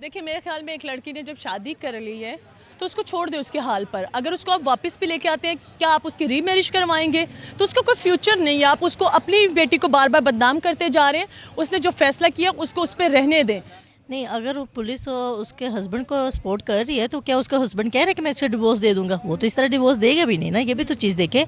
देखिए मेरे ख्याल में एक लड़की ने जब शादी कर ली है तो उसको छोड़ दे उसके हाल पर। अगर उसको आप वापस भी लेके आते हैं, क्या आप उसकी रीमैरिज करवाएंगे? तो उसका कोई फ्यूचर नहीं है। आप उसको, अपनी बेटी को बार बार बदनाम करते जा रहे हैं। उसने जो फैसला किया उसको उस पर रहने दें। नहीं, अगर वो पुलिस उसके हस्बैंड को सपोर्ट कर रही है तो क्या उसका हस्बैंड कह रहा है कि मैं इसको डिवोर्स दे दूंगा? वो तो इस तरह डिवोर्स देगा भी नहीं ना, ये भी तो चीज़ देखें।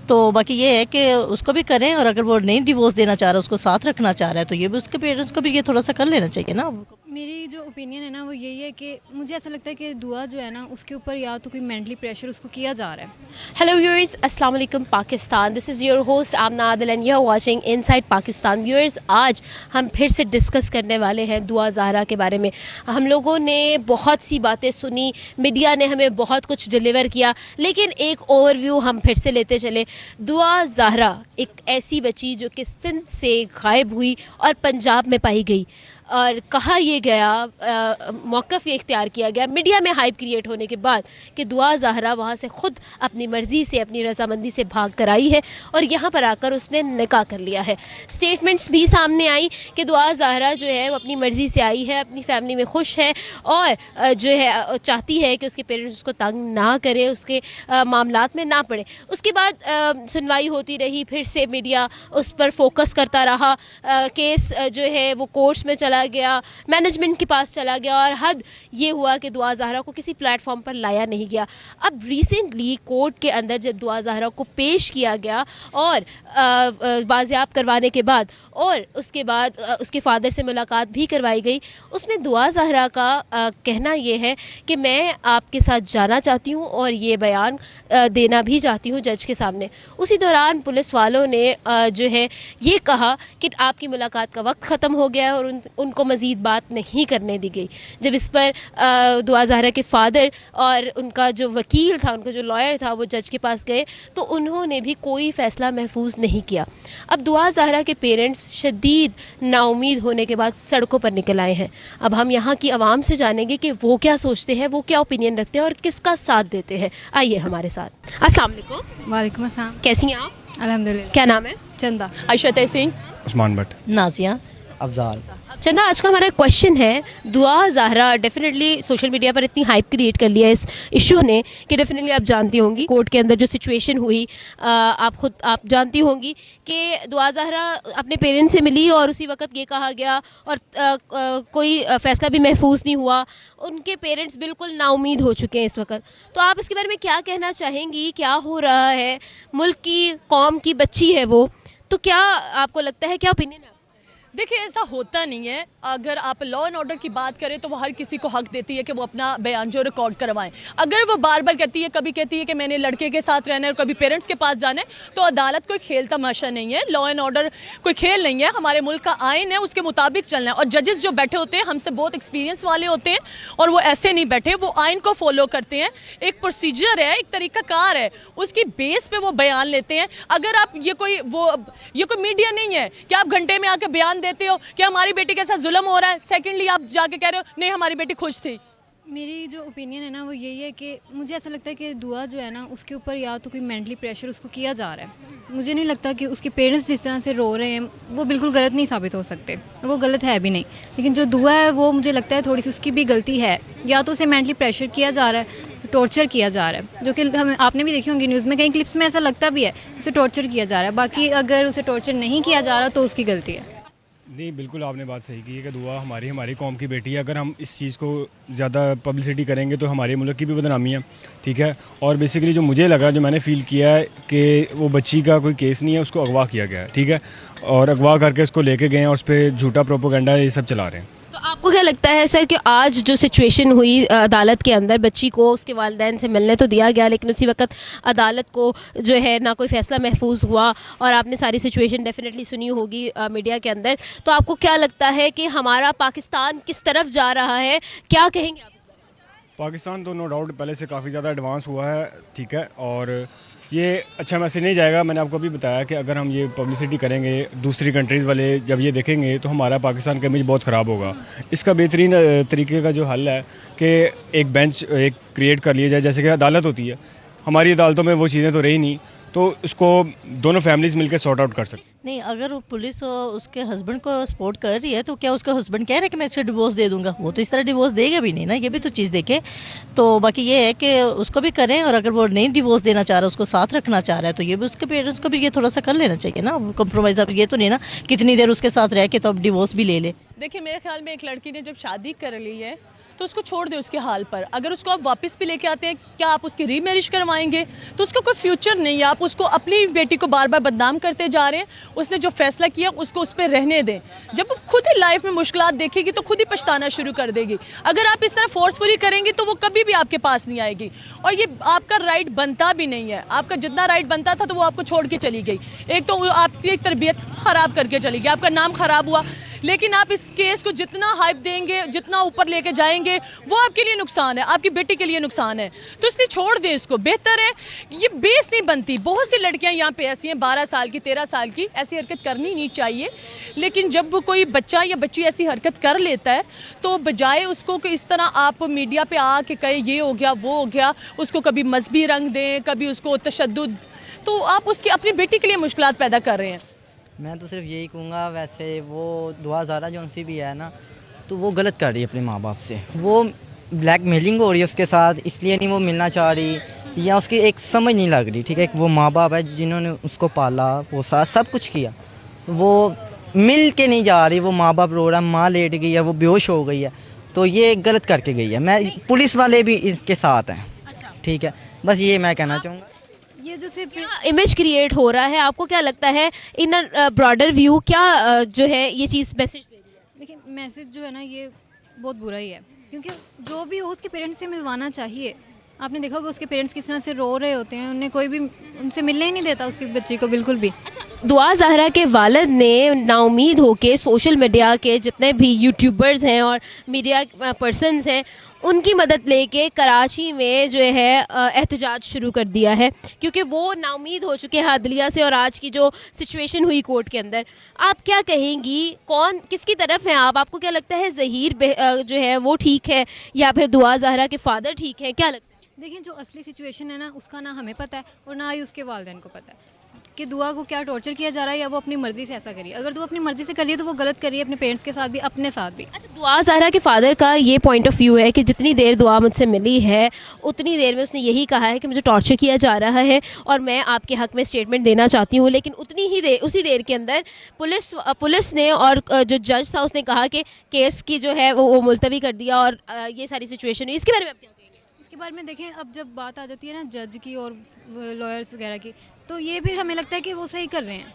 तो बाकी ये है कि उसको भी करें, और अगर वो नहीं डिवोर्स देना चाह रहा, उसको साथ रखना चाह रहा है, तो ये भी उसके पेरेंट्स को भी ये थोड़ा सा कर लेना चाहिए ना। मेरी जो ओपिनियन है ना वो यही है कि मुझे ऐसा लगता है कि दुआ जो है ना उसके ऊपर या तो कोई मेंटली प्रेशर उसको किया जा रहा है। Hello viewers, Assalamu alaikum Pakistan. This is your host Amna Adil and you're watching Inside Pakistan. Viewers, आज हम फिर से डिस्कस करने वाले हैं दुआ ज़हरा के बारे में। हम लोगों ने बहुत सी बातें सुनी, मीडिया ने हमें बहुत कुछ डिलीवर किया, लेकिन एक ओवरव्यू हम फिर से लेते चले। दुआ ज़हरा एक ऐसी बच्ची जो कि सिंध से गायब हुई और पंजाब में पाई गई, और कहा ये गया, मौक़िफ़ ये इख्तियार किया गया मीडिया में हाइप क्रिएट होने के बाद कि दुआ ज़हरा वहाँ से ख़ुद अपनी मर्ज़ी से, अपनी रज़ामंदी से भाग कर आई है और यहाँ पर आकर उसने निकाह कर लिया है। स्टेटमेंट्स भी सामने आई कि दुआ ज़हरा जो है वो अपनी मर्ज़ी से आई है, अपनी फ़ैमिली में खुश है और जो है चाहती है कि उसके पेरेंट्स उसको तंग ना करें, उसके मामलात में ना पड़े। उसके बाद सुनवाई होती रही, फिर से मीडिया उस पर फोकस करता रहा, केस जो है वो कोर्ट्स में चला गया, मैनेजमेंट के पास चला गया, और हद ये हुआ कि दुआ ज़हरा को किसी प्लेटफॉर्म पर लाया नहीं गया। अब रिसेंटली कोर्ट के अंदर जब दुआ ज़हरा को पेश किया गया और बाज़ियाब करवाने के बाद, और उसके बाद उसके फ़ादर से मुलाकात भी करवाई गई, उसमें दुआ ज़हरा का कहना ये है कि मैं आपके साथ जाना चाहती हूँ और ये बयान देना भी चाहती हूँ जज के सामने। उसी दौरान पुलिस वालों ने जो है ये कहा कि आपकी मुलाकात का वक्त ख़त्म हो गया है और उनको मज़ीद बात नहीं करने दी गई। जब इस पर दुआ ज़हरा के फ़ादर और उनका जो वकील था, उनका जो लॉयर था, वो जज के पास गए तो उन्होंने भी कोई फ़ैसला महफूज नहीं किया। अब दुआ ज़हरा के पेरेंट्स शदीद नाउमीद होने के बाद सड़कों पर निकल आए हैं। अब हम यहाँ की आवाम से जानेंगे कि वो क्या सोचते हैं, वो क्या ओपिनियन रखते हैं और किसका साथ देते हैं। आइए हमारे साथ। अस्सलाम वालेकुम। वालेकुम अस्सलाम। कैसी हैं आप? अल्हम्दुलिल्लाह। क्या नाम है? चंदा। अशरत सिंह। उस्मान भट्ट। नाजिया। अफजाल। चंदा, आज का हमारा क्वेश्चन है, दुआ ज़हरा डेफिनेटली सोशल मीडिया पर इतनी हाइप क्रिएट कर लिया है इस इशू ने कि डेफिनेटली आप जानती होंगी कोर्ट के अंदर जो सिचुएशन हुई, आप जानती होंगी कि दुआ ज़हरा अपने पेरेंट्स से मिली और उसी वक्त ये कहा गया और कोई फ़ैसला भी महफूज नहीं हुआ। उनके पेरेंट्स बिल्कुल नाउमीद हो चुके हैं इस वक्त। तो आप इसके बारे में क्या कहना चाहेंगी? क्या हो रहा है? मुल्क की, कौम की बच्ची है वो, तो क्या आपको लगता है, क्या ओपिनियन है? देखिए ऐसा होता नहीं है। अगर आप लॉ एंड ऑर्डर की बात करें तो वो हर किसी को हक देती है कि वो अपना बयान जो रिकॉर्ड करवाएं। अगर वो बार बार कहती है, कभी कहती है कि मैंने लड़के के साथ रहना है और कभी पेरेंट्स के पास जाना है, तो अदालत कोई खेल तमाशा नहीं है। लॉ एंड ऑर्डर कोई खेल नहीं है। हमारे मुल्क का आइन है, उसके मुताबिक चलना है। और जजेस जो बैठे होते हैं हमसे बहुत एक्सपीरियंस वाले होते हैं और वो ऐसे नहीं बैठे, वो आइन को फॉलो करते हैं। एक प्रोसीजर है, एक तरीक़ाकार है, उसकी बेस पे वो बयान लेते हैं। अगर आप ये कोई मीडिया नहीं है कि आप घंटे में आके बयान देते हो कि हमारी बेटी के साथ जुल्म हो रहा है, सेकेंडली आप जाके कह रहे हो नहीं हमारी बेटी खुश थी। मेरी जो ओपिनियन है ना वो यही है कि मुझे ऐसा लगता है कि दुआ जो है ना उसके ऊपर या तो कोई मेंटली प्रेशर उसको किया जा रहा है। मुझे नहीं लगता कि उसके पेरेंट्स जिस तरह से रो रहे हैं वो बिल्कुल गलत नहीं साबित हो सकते, और वो गलत है भी नहीं। लेकिन जो दुआ है वो मुझे लगता है थोड़ी सी उसकी भी गलती है। या तो उसे मेंटली प्रेशर किया जा रहा है, टॉर्चर किया जा रहा है, जो कि हम आपने भी देखी होंगी न्यूज़ में, कई क्लिप्स में ऐसा लगता भी है उसे टॉर्चर किया जा रहा है। बाकी अगर उसे टॉर्चर नहीं किया जा रहा तो उसकी गलती है। नहीं, बिल्कुल आपने बात सही की है कि दुआ हमारी कौम की बेटी है। अगर हम इस चीज़ को ज़्यादा पब्लिसिटी करेंगे तो हमारे मुल्क की भी बदनामी है, ठीक है। और बेसिकली जो मुझे लगा, जो मैंने फ़ील किया है कि वो बच्ची का कोई केस नहीं है, उसको अगवा किया गया है, ठीक है, और अगवा करके उसको लेके गए हैं और उस पर झूठा प्रोपोगंडा ये सब चला रहे हैं। तो आपको क्या लगता है सर कि आज जो सिचुएशन हुई अदालत के अंदर, बच्ची को उसके वालिदैन से मिलने तो दिया गया लेकिन उसी वक्त अदालत को जो है ना कोई फ़ैसला महफूज हुआ, और आपने सारी सिचुएशन डेफिनेटली सुनी होगी मीडिया के अंदर, तो आपको क्या लगता है कि हमारा पाकिस्तान किस तरफ जा रहा है? क्या कहेंगे आप इस बारे में? पाकिस्तान तो नो डाउट पहले से काफ़ी ज़्यादा एडवांस हुआ है, ठीक है, और ये अच्छा मैसेज नहीं जाएगा। मैंने आपको अभी बताया कि अगर हम ये पब्लिसिटी करेंगे, दूसरी कंट्रीज़ वाले जब ये देखेंगे तो हमारा पाकिस्तान का इमेज बहुत ख़राब होगा। इसका बेहतरीन तरीके का जो हल है कि एक बेंच एक क्रिएट कर लिया जाए, जैसे कि अदालत होती है। हमारी अदालतों में वो चीज़ें तो रही नहीं, तो उसको दोनों फैमिलीज मिलकर सॉर्ट आउट कर सकते। नहीं, अगर वो पुलिस उसके हस्बैंड को सपोर्ट कर रही है तो क्या उसका हस्बैंड कह रहा है कि मैं इसको डिवोर्स दे दूंगा? वो तो इस तरह डिवोर्स देगा भी नहीं ना, ये भी तो चीज़ देखे। तो बाकी ये है कि उसको भी करें, और अगर वो नहीं डिवोर्स देना चाह रहा, उसको साथ रखना चाह रहा है, तो ये भी उसके पेरेंट्स को भी ये थोड़ा सा कर लेना चाहिए ना, कॉम्प्रोमाइज़। अब ये तो नहीं ना कितनी देर उसके साथ रह के तो अब डिवोर्स भी ले ले। देखिए मेरे ख्याल में एक लड़की ने जब शादी कर ली है तो उसको छोड़ दे उसके हाल पर। अगर उसको आप वापस भी लेके आते हैं, क्या आप उसकी रीमैरिज करवाएंगे? तो उसका कोई फ्यूचर नहीं है। आप उसको, अपनी बेटी को बार बार बदनाम करते जा रहे हैं। उसने जो फैसला किया उसको उस पर रहने दें। जब वो खुद ही लाइफ में मुश्किलात देखेगी तो खुद ही पछताना शुरू कर देगी। अगर आप इस तरह फोर्सफुली करेंगे तो वो कभी भी आपके पास नहीं आएगी, और ये आपका राइट बनता भी नहीं है। आपका जितना राइट बनता था तो वो आपको छोड़ के चली गई। एक तो वो आपकी एक तरबियत ख़राब करके चली गई, आपका नाम ख़राब हुआ। लेकिन आप इस केस को जितना हाइप देंगे, जितना ऊपर लेके जाएंगे, वो आपके लिए नुकसान है, आपकी बेटी के लिए नुकसान है। तो इसलिए छोड़ दें इसको, बेहतर है। ये बेस नहीं बनती। बहुत सी लड़कियां यहाँ पे ऐसी हैं 12 साल की, 13 साल की, ऐसी हरकत करनी नहीं चाहिए। लेकिन जब वो कोई बच्चा या बच्ची ऐसी हरकत कर लेता है तो बजाय उसको कि इस तरह आप मीडिया पे आके कहे ये हो गया वो हो गया, उसको कभी मजहबी रंग दें, कभी उसको तशद्दुद, तो आप उसकी अपनी बेटी के लिए मुश्किलात पैदा कर रहे हैं। मैं तो सिर्फ यही कहूँगा, वैसे वो दुआ ज़ारा जो उनसी भी है ना, तो वो गलत कर रही है अपने माँ बाप से। वो ब्लैकमेलिंग हो रही है उसके साथ, इसलिए नहीं वो मिलना चाह रही, या उसकी एक समझ नहीं लग रही। ठीक है, वो माँ बाप है जिन्होंने उसको पाला, वो साथ सब कुछ किया, वो मिल के नहीं जा रही। वो माँ बाप रो रहा है, माँ लेट गई है, वो बेहोश हो गई है, तो ये गलत करके गई है। मैं पुलिस वाले भी इसके साथ हैं। ठीक है, बस ये मैं कहना चाहूँगा। ये जो सिर्फ इमेज क्रिएट हो रहा है, आपको क्या लगता है इन ब्रॉडर व्यू क्या जो है ये चीज़ मैसेज दे रही है? देखिए मैसेज जो है ना ये बहुत बुरा ही है, क्योंकि जो भी हो उसके पेरेंट्स से मिलवाना चाहिए। आपने देखा होगा उसके पेरेंट्स किस तरह से रो रहे होते हैं, उन्हें कोई भी उनसे मिलने ही नहीं देता उसकी बच्ची को बिल्कुल भी। दुआ ज़हरा के वालिद ने नाउमीद होके सोशल मीडिया के जितने भी यूट्यूबर्स हैं और मीडिया पर्सन्स हैं उनकी मदद लेके कराची में जो है एहतजाज शुरू कर दिया है, क्योंकि वो नाउमीद हो चुके हैं अदलिया से। और आज की जो सिचुएशन हुई कोर्ट के अंदर, आप क्या कहेंगी, कौन किसकी तरफ हैं आप? आपको क्या लगता है ज़हीर जो है वो ठीक है या फिर दुआ ज़हरा के फादर ठीक है, क्या लगता है? देखिए जो असली सिचुएशन है ना उसका ना हमें पता है और ना ही उसके वालिदैन को पता है कि दुआ को क्या टॉर्चर किया जा रहा है, या वो अपनी मर्ज़ी से ऐसा करिए। अगर तो अपनी मर्ज़ी से करिए तो वो गलत करिए, अपने पेरेंट्स के साथ भी, अपने साथ भी। अच्छा, दुआ ज़हरा के फादर का ये पॉइंट ऑफ व्यू है कि जितनी देर दुआ मुझसे मिली है उतनी देर में उसने यही कहा है कि मुझे टॉर्चर किया जा रहा है और मैं आपके हक़ में स्टेटमेंट देना चाहती हूँ। लेकिन उसी देर के अंदर पुलिस ने और जो जज था उसने कहा कि केस की जो है वो मुलतवी कर दिया, और ये सारी सिचुएशन हुई। इसके बारे में आप क्या कहेंगे? इसके बारे में देखें, अब जब बात आ जाती है ना जज की और लॉयर्स वगैरह की, तो ये फिर हमें लगता है कि वो सही कर रहे हैं।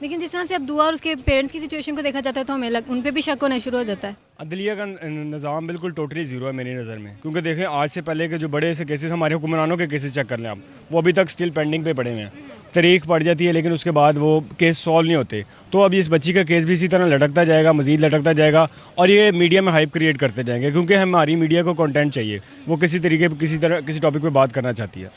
लेकिन जिस तरह से अब दुआ और उसके पेरेंट्स की सिचुएशन को देखा जाता है तो हमें उन पे भी शक होना शुरू हो जाता है। अदलिया का निज़ाम बिल्कुल टोटली ज़ीरो है मेरी नज़र में, क्योंकि देखें आज से पहले के जो बड़े ऐसे केसेस, हमारे हुक्मरानों के केसेस चेक कर लें आप, वो अभी तक स्टिल पेंडिंग पे पड़े हुए हैं। तारीख पड़ जाती है लेकिन उसके बाद वो केस सॉल्व नहीं होते। तो अब इस बच्ची का केस भी इसी तरह लटकता जाएगा, मज़ीद लटकता जाएगा, और ये मीडिया में हाइप क्रिएट करते जाएंगे, क्योंकि हमारी मीडिया को कंटेंट चाहिए, वो किसी तरीके किसी टॉपिक पे बात करना चाहती है।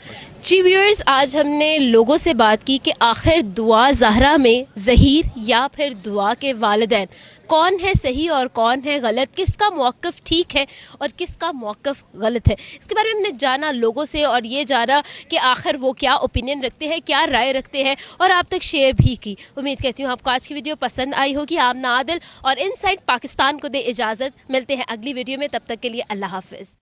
जी व्यूअर्स, आज हमने लोगों से बात की कि आखिर दुआ ज़हरा में ज़हीर या फिर दुआ के वालिदैन कौन है सही और कौन है गलत, किसका मौक़िफ़ ठीक है और किसका मौक़िफ़ गलत है। इसके बारे में हमने जाना लोगों से, और ये जाना कि आखिर वो क्या ओपिनियन रखते हैं, क्या राय रखते हैं, और आप तक शेयर भी की। उम्मीद करती हूँ आपको आज की वीडियो पसंद आई होगी। आमना आदिल और इनसाइड पाकिस्तान को दे इजाज़त, मिलते हैं अगली वीडियो में, तब तक के लिए अल्लाह हाफ़िज़।